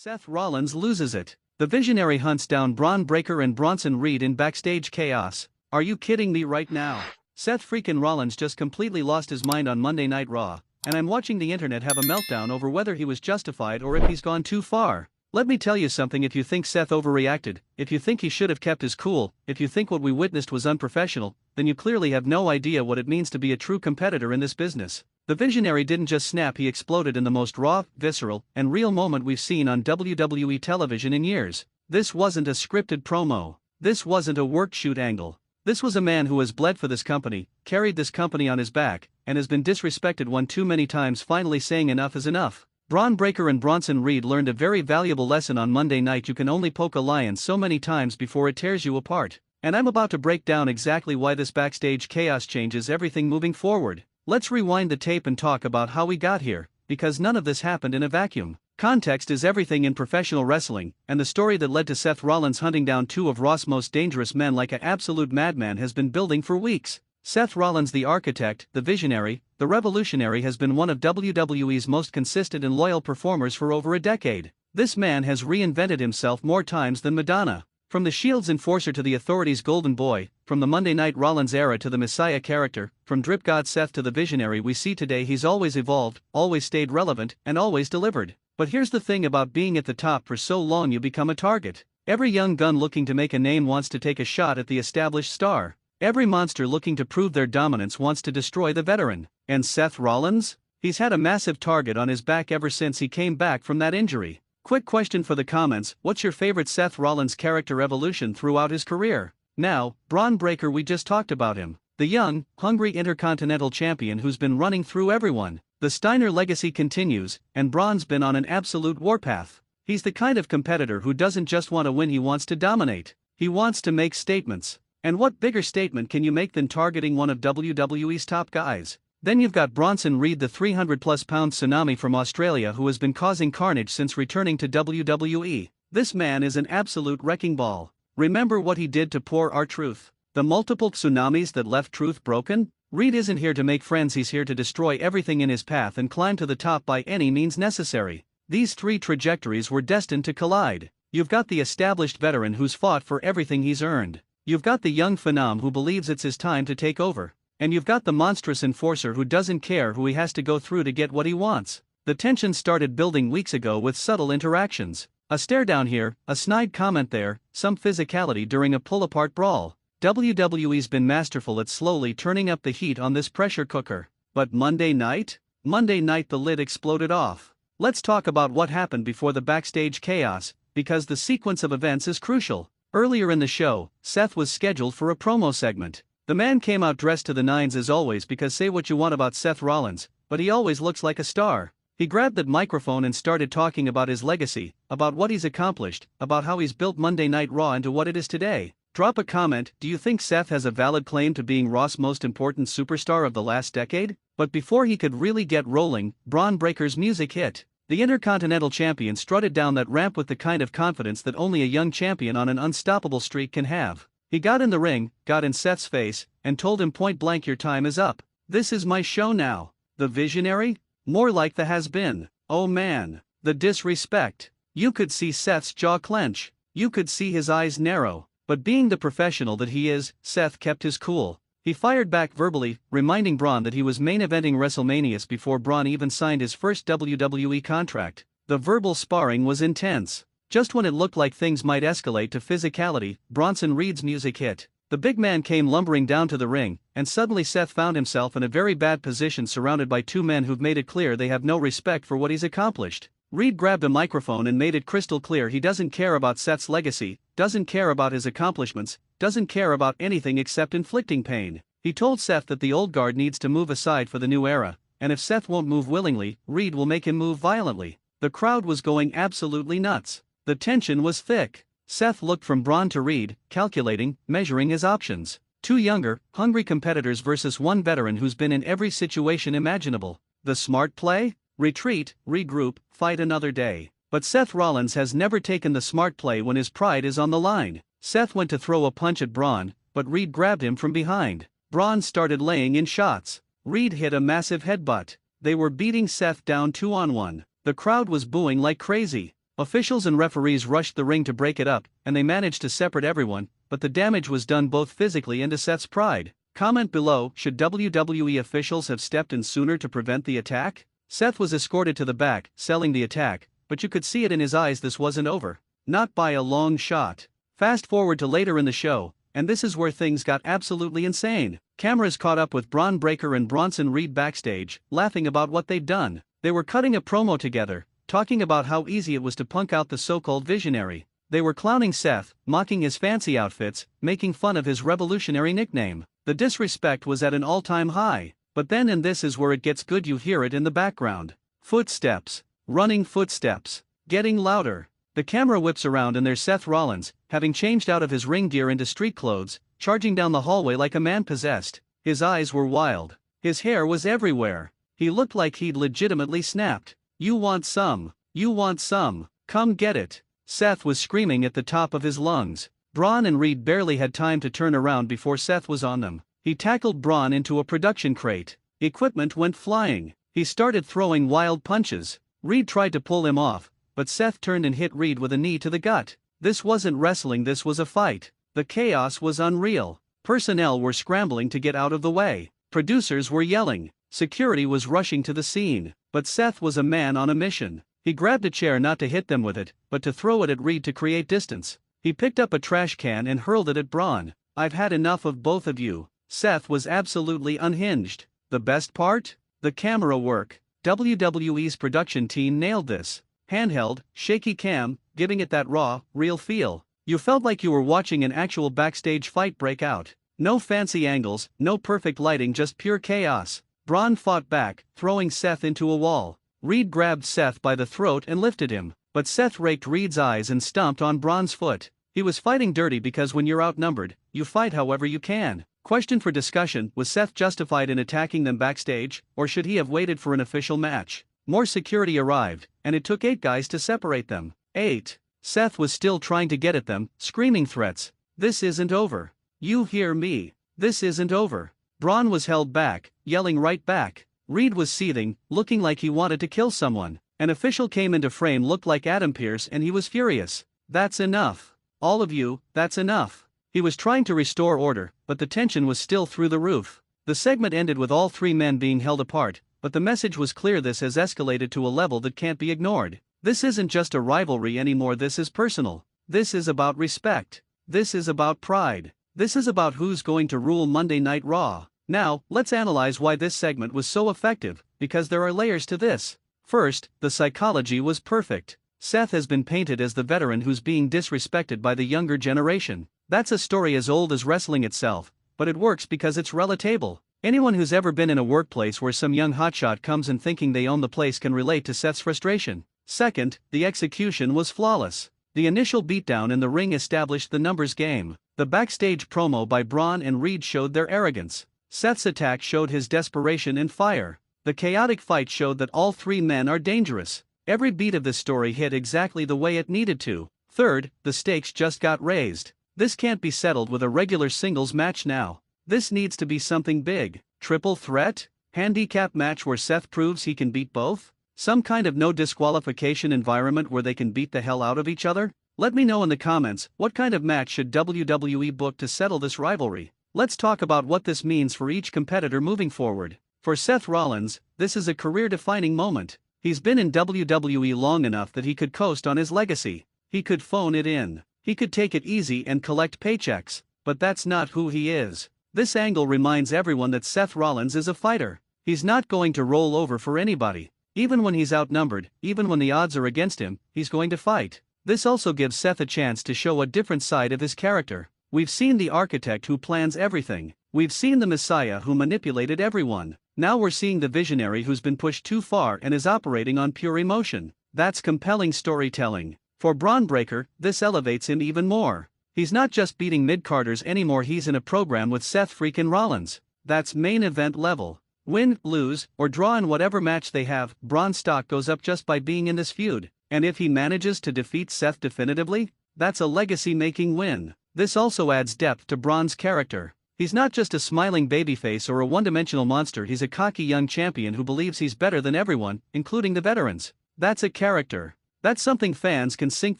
Seth Rollins loses it. The Visionary hunts down Bron Breakker and Bronson Reed in backstage chaos. Are you kidding me right now? Seth freaking Rollins just completely lost his mind on Monday Night Raw, and I'm watching the internet have a meltdown over whether he was justified or if he's gone too far. Let me tell you something: if you think Seth overreacted, if you think he should have kept his cool, if you think what we witnessed was unprofessional, then you clearly have no idea what it means to be a true competitor in this business. The Visionary didn't just snap, he exploded in the most raw, visceral, and real moment we've seen on WWE television in years. This wasn't a scripted promo. This wasn't a work shoot angle. This was a man who has bled for this company, carried this company on his back, and has been disrespected one too many times, finally saying enough is enough. Bron Breakker and Bronson Reed learned a very valuable lesson on Monday night: you can only poke a lion so many times before it tears you apart. And I'm about to break down exactly why this backstage chaos changes everything moving forward. Let's rewind the tape and talk about how we got here, because none of this happened in a vacuum. Context is everything in professional wrestling, and the story that led to Seth Rollins hunting down two of Raw's most dangerous men like an absolute madman has been building for weeks. Seth Rollins, the architect, the visionary, the revolutionary, has been one of WWE's most consistent and loyal performers for over a decade. This man has reinvented himself more times than Madonna. From the Shield's enforcer to the Authority's golden boy, from the Monday Night Rollins era to the Messiah character, from Drip God Seth to the visionary we see today, he's always evolved, always stayed relevant, and always delivered. But here's the thing about being at the top for so long: you become a target. Every young gun looking to make a name wants to take a shot at the established star. Every monster looking to prove their dominance wants to destroy the veteran. And Seth Rollins? He's had a massive target on his back ever since he came back from that injury. Quick question for the comments: what's your favorite Seth Rollins character evolution throughout his career? Now, Bron Breakker, we just talked about him. The young, hungry Intercontinental Champion who's been running through everyone. The Steiner legacy continues, and Bron's been on an absolute warpath. He's the kind of competitor who doesn't just want to win, he wants to dominate. He wants to make statements. And what bigger statement can you make than targeting one of WWE's top guys? Then you've got Bronson Reed, the 300-plus-pound tsunami from Australia who has been causing carnage since returning to WWE. This man is an absolute wrecking ball. Remember what he did to poor R-Truth? The multiple tsunamis that left Truth broken? Reed isn't here to make friends, he's here to destroy everything in his path and climb to the top by any means necessary. These three trajectories were destined to collide. You've got the established veteran who's fought for everything he's earned. You've got the young phenom who believes it's his time to take over. And you've got the monstrous enforcer who doesn't care who he has to go through to get what he wants. The tension started building weeks ago with subtle interactions. A stare down here, a snide comment there, some physicality during a pull-apart brawl. WWE's been masterful at slowly turning up the heat on this pressure cooker. But Monday night? Monday night the lid exploded off. Let's talk about what happened before the backstage chaos, because the sequence of events is crucial. Earlier in the show, Seth was scheduled for a promo segment. The man came out dressed to the nines as always, because say what you want about Seth Rollins, but he always looks like a star. He grabbed that microphone and started talking about his legacy, about what he's accomplished, about how he's built Monday Night Raw into what it is today. Drop a comment: do you think Seth has a valid claim to being Raw's most important superstar of the last decade? But before he could really get rolling, Bron Breakker's music hit. The Intercontinental Champion strutted down that ramp with the kind of confidence that only a young champion on an unstoppable streak can have. He got in the ring, got in Seth's face, and told him point blank, your time is up. This is my show now. The visionary? More like the has-been. Oh man, the disrespect. You could see Seth's jaw clench. You could see his eyes narrow. But being the professional that he is, Seth kept his cool. He fired back verbally, reminding Bron that he was main eventing WrestleManias before Bron even signed his first WWE contract. The verbal sparring was intense. Just when it looked like things might escalate to physicality, Bronson Reed's music hit. The big man came lumbering down to the ring, and suddenly Seth found himself in a very bad position, surrounded by two men who've made it clear they have no respect for what he's accomplished. Reed grabbed a microphone and made it crystal clear he doesn't care about Seth's legacy, doesn't care about his accomplishments, doesn't care about anything except inflicting pain. He told Seth that the old guard needs to move aside for the new era, and if Seth won't move willingly, Reed will make him move violently. The crowd was going absolutely nuts. The tension was thick. Seth looked from Bron to Reed, calculating, measuring his options. Two younger, hungry competitors versus one veteran who's been in every situation imaginable. The smart play? Retreat, regroup, fight another day. But Seth Rollins has never taken the smart play when his pride is on the line. Seth went to throw a punch at Bron, but Reed grabbed him from behind. Bron started laying in shots. Reed hit a massive headbutt. They were beating Seth down 2-on-1. The crowd was booing like crazy. Officials and referees rushed the ring to break it up, and they managed to separate everyone, but the damage was done both physically and to Seth's pride. Comment below, should WWE officials have stepped in sooner to prevent the attack? Seth was escorted to the back, selling the attack, but you could see it in his eyes this wasn't over. Not by a long shot. Fast forward to later in the show, and this is where things got absolutely insane. Cameras caught up with Bron Breakker and Bronson Reed backstage, laughing about what they'd done. They were cutting a promo together, talking about how easy it was to punk out the so-called visionary. They were clowning Seth, mocking his fancy outfits, making fun of his revolutionary nickname. The disrespect was at an all-time high. But then, and this is where it gets good, you hear it in the background. Footsteps. Running footsteps. Getting louder. The camera whips around and there's Seth Rollins, having changed out of his ring gear into street clothes, charging down the hallway like a man possessed. His eyes were wild. His hair was everywhere. He looked like he'd legitimately snapped. You want some? You want some? Come get it. Seth was screaming at the top of his lungs. Bron and Reed barely had time to turn around before Seth was on them. He tackled Bron into a production crate. Equipment went flying. He started throwing wild punches. Reed tried to pull him off, but Seth turned and hit Reed with a knee to the gut. This wasn't wrestling, this was a fight. The chaos was unreal. Personnel were scrambling to get out of the way. Producers were yelling. Security was rushing to the scene. But Seth was a man on a mission. He grabbed a chair not to hit them with it, but to throw it at Reed to create distance. He picked up a trash can and hurled it at Bron. I've had enough of both of you. Seth was absolutely unhinged. The best part? The camera work. WWE's production team nailed this. Handheld, shaky cam, giving it that raw, real feel. You felt like you were watching an actual backstage fight break out. No fancy angles, no perfect lighting, just pure chaos. Bron fought back, throwing Seth into a wall. Reed grabbed Seth by the throat and lifted him, but Seth raked Reed's eyes and stomped on Bron's foot. He was fighting dirty because when you're outnumbered, you fight however you can. Question for discussion: was Seth justified in attacking them backstage, or should he have waited for an official match? More security arrived, and it took 8 guys to separate them. 8. Seth was still trying to get at them, screaming threats. This isn't over. You hear me? This isn't over. Bron was held back, yelling right back. Reed was seething, looking like he wanted to kill someone. An official came into frame, looked like Adam Pearce, and he was furious. That's enough. All of you, that's enough. He was trying to restore order, but the tension was still through the roof. The segment ended with all 3 men being held apart, but the message was clear: this has escalated to a level that can't be ignored. This isn't just a rivalry anymore, this is personal. This is about respect. This is about pride. This is about who's going to rule Monday Night Raw. Now, let's analyze why this segment was so effective, because there are layers to this. First, the psychology was perfect. Seth has been painted as the veteran who's being disrespected by the younger generation. That's a story as old as wrestling itself, but it works because it's relatable. Anyone who's ever been in a workplace where some young hotshot comes in thinking they own the place can relate to Seth's frustration. Second, the execution was flawless. The initial beatdown in the ring established the numbers game. The backstage promo by Bron and Reed showed their arrogance. Seth's attack showed his desperation and fire. The chaotic fight showed that all 3 men are dangerous. Every beat of this story hit exactly the way it needed to. Third, the stakes just got raised. This can't be settled with a regular singles match now. This needs to be something big. Triple threat? Handicap match where Seth proves he can beat both? Some kind of no disqualification environment where they can beat the hell out of each other? Let me know in the comments, what kind of match should WWE book to settle this rivalry? Let's talk about what this means for each competitor moving forward. For Seth Rollins, this is a career-defining moment. He's been in WWE long enough that he could coast on his legacy. He could phone it in. He could take it easy and collect paychecks. But that's not who he is. This angle reminds everyone that Seth Rollins is a fighter. He's not going to roll over for anybody. Even when he's outnumbered, even when the odds are against him, he's going to fight. This also gives Seth a chance to show a different side of his character. We've seen the architect who plans everything. We've seen the messiah who manipulated everyone. Now we're seeing the visionary who's been pushed too far and is operating on pure emotion. That's compelling storytelling. For Bron Breakker, this elevates him even more. He's not just beating mid-carders anymore, he's in a program with Seth freaking Rollins. That's main event level. Win, lose, or draw in whatever match they have, Bron's stock goes up just by being in this feud. And if he manages to defeat Seth definitively, that's a legacy-making win. This also adds depth to Bron's character. He's not just a smiling babyface or a one-dimensional monster, he's a cocky young champion who believes he's better than everyone, including the veterans. That's a character. That's something fans can sink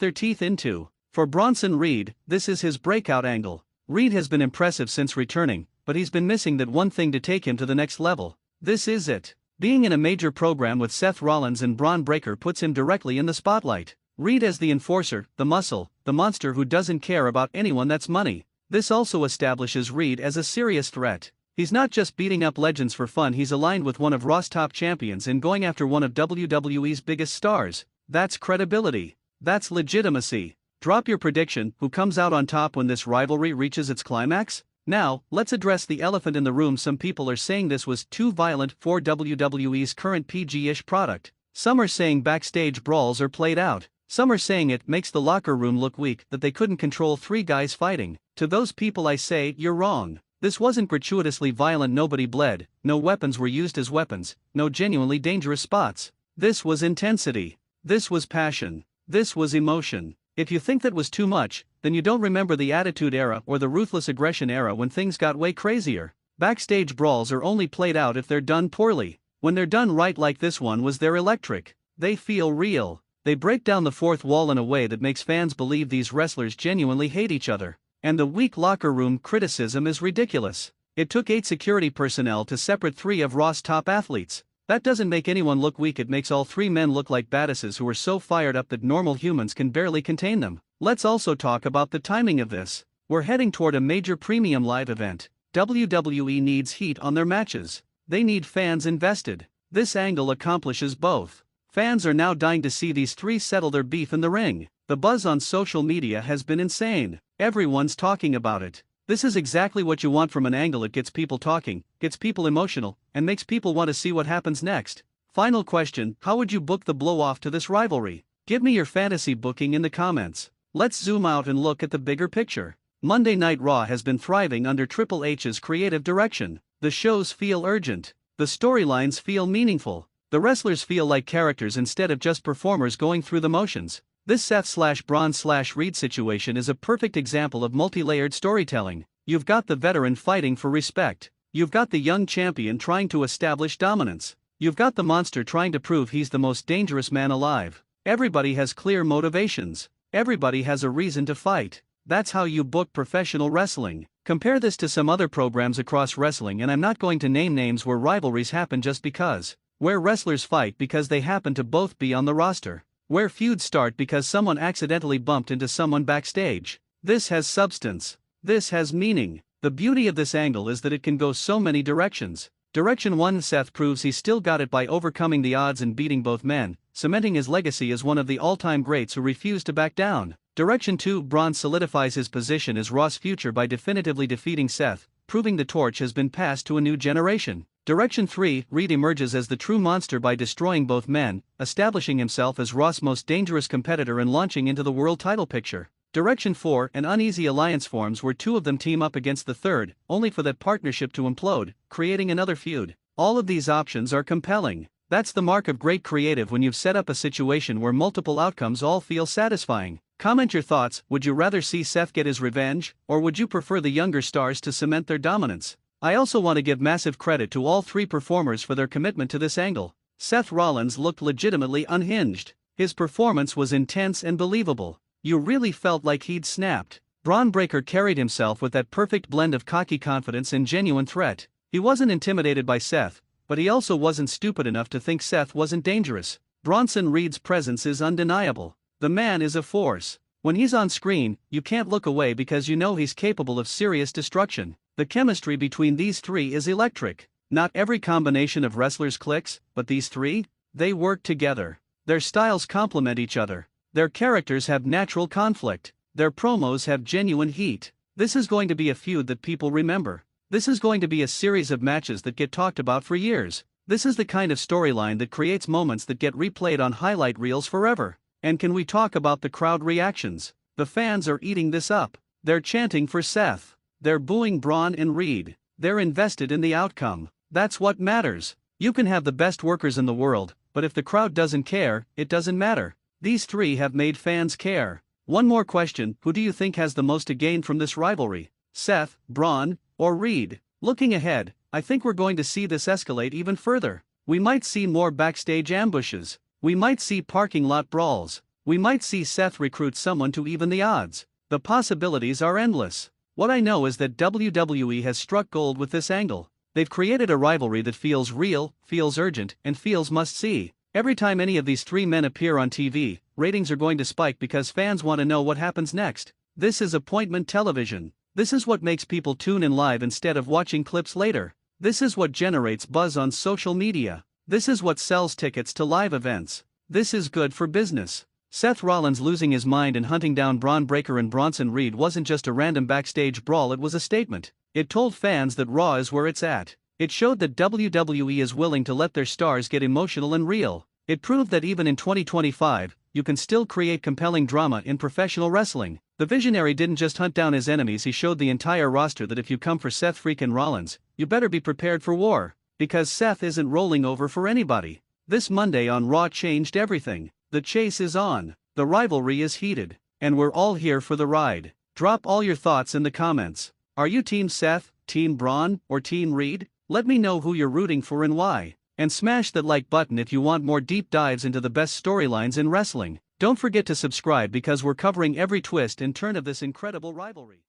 their teeth into. For Bronson Reed, this is his breakout angle. Reed has been impressive since returning, but he's been missing that one thing to take him to the next level. This is it. Being in a major program with Seth Rollins and Bron Breakker puts him directly in the spotlight. Reed as the enforcer, the muscle, the monster who doesn't care about anyone that's money. This also establishes Reed as a serious threat. He's not just beating up legends for fun, he's aligned with one of Raw's top champions and going after one of WWE's biggest stars. That's credibility. That's legitimacy. Drop your prediction, who comes out on top when this rivalry reaches its climax? Now, let's address the elephant in the room. Some people are saying this was too violent for WWE's current PG-ish product. Some are saying backstage brawls are played out. Some are saying it makes the locker room look weak that they couldn't control three guys fighting. To those people I say, you're wrong. This wasn't gratuitously violent, nobody bled, no weapons were used as weapons, no genuinely dangerous spots. This was intensity. This was passion. This was emotion. If you think that was too much, then you don't remember the Attitude Era or the Ruthless Aggression Era when things got way crazier. Backstage brawls are only played out if they're done poorly. When they're done right like this one was, they're electric. They feel real. They break down the fourth wall in a way that makes fans believe these wrestlers genuinely hate each other. And the weak locker room criticism is ridiculous. It took 8 security personnel to separate 3 of Raw's top athletes. That doesn't make anyone look weak, it makes all 3 men look like badasses who are so fired up that normal humans can barely contain them. Let's also talk about the timing of this. We're heading toward a major premium live event. WWE needs heat on their matches. They need fans invested. This angle accomplishes both. Fans are now dying to see these 3 settle their beef in the ring. The buzz on social media has been insane. Everyone's talking about it. This is exactly what you want from an angle. It gets people talking, gets people emotional, and makes people want to see what happens next. Final question, how would you book the blow-off to this rivalry? Give me your fantasy booking in the comments. Let's zoom out and look at the bigger picture. Monday Night Raw has been thriving under Triple H's creative direction. The shows feel urgent. The storylines feel meaningful. The wrestlers feel like characters instead of just performers going through the motions. This Seth/Bron/Reed situation is a perfect example of multi-layered storytelling. You've got the veteran fighting for respect. You've got the young champion trying to establish dominance. You've got the monster trying to prove he's the most dangerous man alive. Everybody has clear motivations. Everybody has a reason to fight. That's how you book professional wrestling. Compare this to some other programs across wrestling, and I'm not going to name names, where rivalries happen just because. Where wrestlers fight because they happen to both be on the roster. Where feuds start because someone accidentally bumped into someone backstage. This has substance. This has meaning. The beauty of this angle is that it can go so many directions. Direction 1, Seth proves he's still got it by overcoming the odds and beating both men, cementing his legacy as one of the all-time greats who refused to back down. Direction 2, Bron solidifies his position as Raw's future by definitively defeating Seth, proving the torch has been passed to a new generation. Direction 3, Reed emerges as the true monster by destroying both men, establishing himself as Raw's most dangerous competitor and launching into the world title picture. Direction 4, an uneasy alliance forms where 2 of them team up against the third, only for that partnership to implode, creating another feud. All of these options are compelling. That's the mark of great creative, when you've set up a situation where multiple outcomes all feel satisfying. Comment your thoughts. Would you rather see Seth get his revenge, or would you prefer the younger stars to cement their dominance? I also want to give massive credit to all 3 performers for their commitment to this angle. Seth Rollins looked legitimately unhinged. His performance was intense and believable. You really felt like he'd snapped. Bron Breakker carried himself with that perfect blend of cocky confidence and genuine threat. He wasn't intimidated by Seth, but he also wasn't stupid enough to think Seth wasn't dangerous. Bronson Reed's presence is undeniable. The man is a force. When he's on screen, you can't look away because you know he's capable of serious destruction. The chemistry between these 3 is electric. Not every combination of wrestlers clicks, but these 3, they work together. Their styles complement each other. Their characters have natural conflict. Their promos have genuine heat. This is going to be a feud that people remember. This is going to be a series of matches that get talked about for years. This is the kind of storyline that creates moments that get replayed on highlight reels forever. And can we talk about the crowd reactions? The fans are eating this up. They're chanting for Seth. They're booing Bron and Reed. They're invested in the outcome. That's what matters. You can have the best workers in the world, but if the crowd doesn't care, it doesn't matter. These 3 have made fans care. One more question, who do you think has the most to gain from this rivalry? Seth, Bron, or Reed? Looking ahead, I think we're going to see this escalate even further. We might see more backstage ambushes. We might see parking lot brawls. We might see Seth recruit someone to even the odds. The possibilities are endless. What I know is that WWE has struck gold with this angle. They've created a rivalry that feels real, feels urgent, and feels must-see. Every time any of these three men appear on TV, ratings are going to spike because fans want to know what happens next. This is appointment television. This is what makes people tune in live instead of watching clips later. This is what generates buzz on social media. This is what sells tickets to live events. This is good for business. Seth Rollins losing his mind and hunting down Bron Breakker and Bronson Reed wasn't just a random backstage brawl, it was a statement. It told fans that Raw is where it's at. It showed that WWE is willing to let their stars get emotional and real. It proved that even in 2025, you can still create compelling drama in professional wrestling. The visionary didn't just hunt down his enemies, he showed the entire roster that if you come for Seth freaking Rollins, you better be prepared for war. Because Seth isn't rolling over for anybody. This Monday on Raw changed everything. The chase is on. The rivalry is heated. And we're all here for the ride. Drop all your thoughts in the comments. Are you Team Seth, Team Bron, or Team Reed? Let me know who you're rooting for and why. And smash that like button if you want more deep dives into the best storylines in wrestling. Don't forget to subscribe because we're covering every twist and turn of this incredible rivalry.